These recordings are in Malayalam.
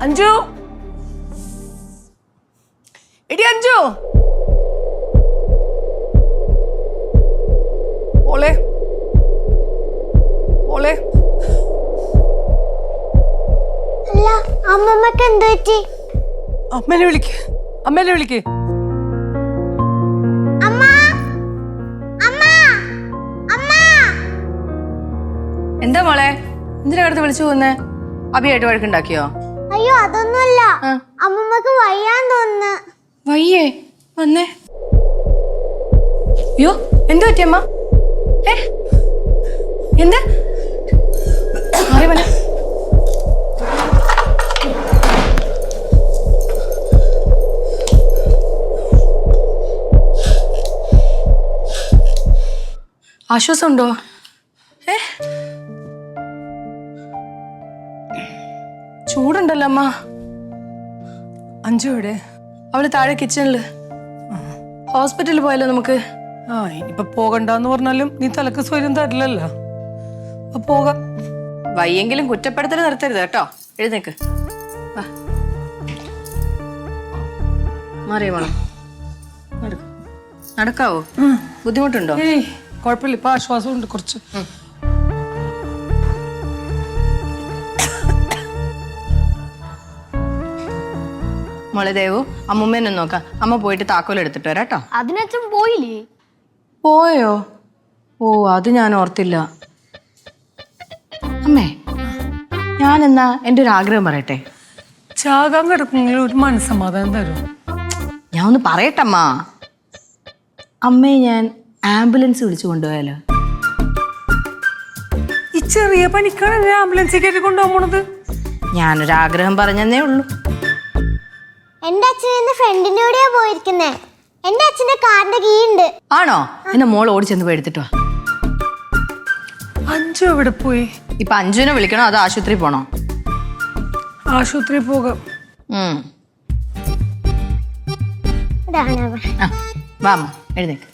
അഞ്ജു, എടി അഞ്ജു, മോളെ മോളെ. അല്ല, അമ്മമ്മക്ക് എന്ത് പറ്റി? അമ്മേനെ വിളിക്ക്, അമ്മേനെ വിളിക്ക്. എന്താ മോളെ, എന്തിനാ അടുത്ത് വിളിച്ചു പോകുന്നേ? അഭിയായിട്ട് വഴക്കുണ്ടാക്കിയോ? അയ്യോ, അതൊന്നുമല്ല. അമ്മമ്മക്ക് വയ്യാൻ തോന്നുന്നു. വയ്യേ? വന്നേ. അയ്യോ, എന്തു പറ്റി അമ്മ? എന്താ ആശ്വാസം ഉണ്ടോ? ചൂടുണ്ടല്ലോ അമ്മ. അഞ്ജു എവിടെ? അവള് താഴെ കിച്ചണില്. ഹോസ്പിറ്റലിൽ പോയല്ലോ നമുക്ക്. ഇനിയിപ്പൊ പോകണ്ടെന്ന് പറഞ്ഞാലും നീ തലക്ക് സ്വയം തരില്ലല്ലോ. പോകാം. വയ്യെങ്കിലും കുറ്റപ്പെടുത്തൽ നിർത്തരുത് കേട്ടോ. എഴുന്നേക്ക്. മാറിയ മോളെ, നടക്കാവോ? ബുദ്ധിമുട്ടുണ്ടോ? ഏയ് കുഴപ്പമില്ല, ഇപ്പൊ ആശ്വാസമുണ്ട് കുറച്ച്. മോളെ ദേവു, അമ്മുമ്മേനെ നോക്കാം. അമ്മ പോയിട്ട് താക്കോൽ എടുത്തിട്ട് വരാം കേട്ടോ. അതിനച്ഛൻ പോയില്ലേ? പോയോ? ഓ, അത് ഞാൻ ഓർത്തില്ല. അമ്മേ, ഞാൻ എന്നാ എൻ്റെ ഒരു ആഗ്രഹം പറയട്ടെ. ചാകാൻ കിടക്കുമെങ്കിൽ ഒരു മനസ്സമാധാനം തരും. ഞാൻ ഒന്ന് പറയട്ടമ്മ. അമ്മയെ ഞാൻ ആംബുലൻസ് വിളിച്ചു കൊണ്ടുപോയാലോ? ഈ ചെറിയ പനിക്കാണ് ആംബുലൻസ് കയറ്റി കൊണ്ടുപോകണത്. ഞാനൊരാഗ്രഹം പറഞ്ഞതേ ഉള്ളൂ. എന്റെ അച്ഛൻ എന്റെ ഫ്രണ്ടിന്റെ കൂടെയാ പോയിരിക്കുന്നേ. എന്റെ അച്ഛന്റെ കാറിന്റെ കീ ഉണ്ട്. ആണോ? എന്നെ മോൾ ഓടിച്ചെന്ന് പോയി എടുത്തിട്ടോ. അഞ്ജു എവിടെ പോയി? ഇപ്പൊ അഞ്ജുവിനെ വിളിക്കണോ അതോ ആശുപത്രി പോണോ? ആശുപത്രി പോകാം. വാ അമ്മ, എഴുന്നേക്ക്.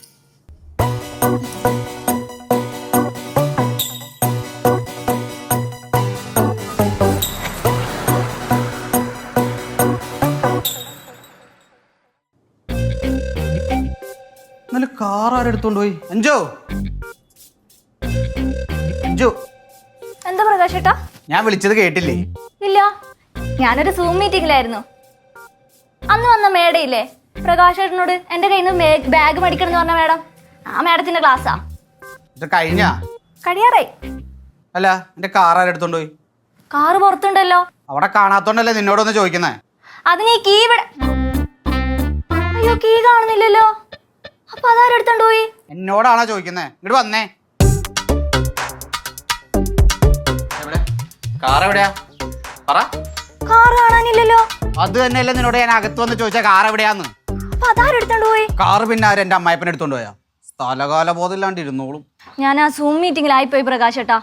കാർ ആരെടുത്തോണ്ട് പോയി? അഞ്ജു, അഞ്ജു. എന്താ പ്രകാശേട്ടാ? ഞാൻ വിളിച്ചത് കേട്ടില്ലേ? ഇല്ല, ഞാനൊരു സൂം മീറ്റിംഗിലായിരുന്നു. അന്ന് വന്ന മേഡയില്ലേ, പ്രകാശേട്ടനോട് എന്റെ കയ്യിൽ നിന്ന് ബാഗ് മേടിക്കണം എന്ന് പറഞ്ഞ മേഡം, ആ മേഡത്തിന്റെ ക്ലാസ്സാ. ഇത് കഴിഞ്ഞാ? കഴിയാറായി. അല്ല, എന്റെ കാർ ആരെടുത്തോണ്ട് പോയി? കാറ് പുറത്തുണ്ടല്ലോ. അവിടെ കാണാത്തോണ്ടല്ലേ നിന്നോടൊന്ന് ചോദിക്കുന്നേ. അതിന് ഈ കീ ഇവിടെ. അയ്യോ, കീ കാണുന്നില്ലല്ലോ. അപ്പൊ അതാരെടുത്തോണ്ട് പോയി? എന്നോടാണോ ചോദിക്കുന്നേ? ഇങ്ങോട്ട് വന്നേ. കാർ എവിടെയാ? പറ. കാർ കാണാനില്ലല്ലോ. അത് തന്നെയല്ലേ നിന്നോട് ഞാൻ അകത്ത് വന്ന് ചോദിച്ച കാർ എവിടെയാന്ന്. അപ്പൊ അതാരെടുത്തോണ്ട് പോയി? കാർ പിന്നെ ആരും എന്റെ അമ്മായിപ്പനെ എടുത്തോണ്ട് പോയാ? സ്ഥലകാല ബോധമില്ലാണ്ട് ഇരുന്നോളും. ഞാൻ ആ സൂം മീറ്റിംഗിലായിപ്പോയി പ്രകാശേട്ടാ.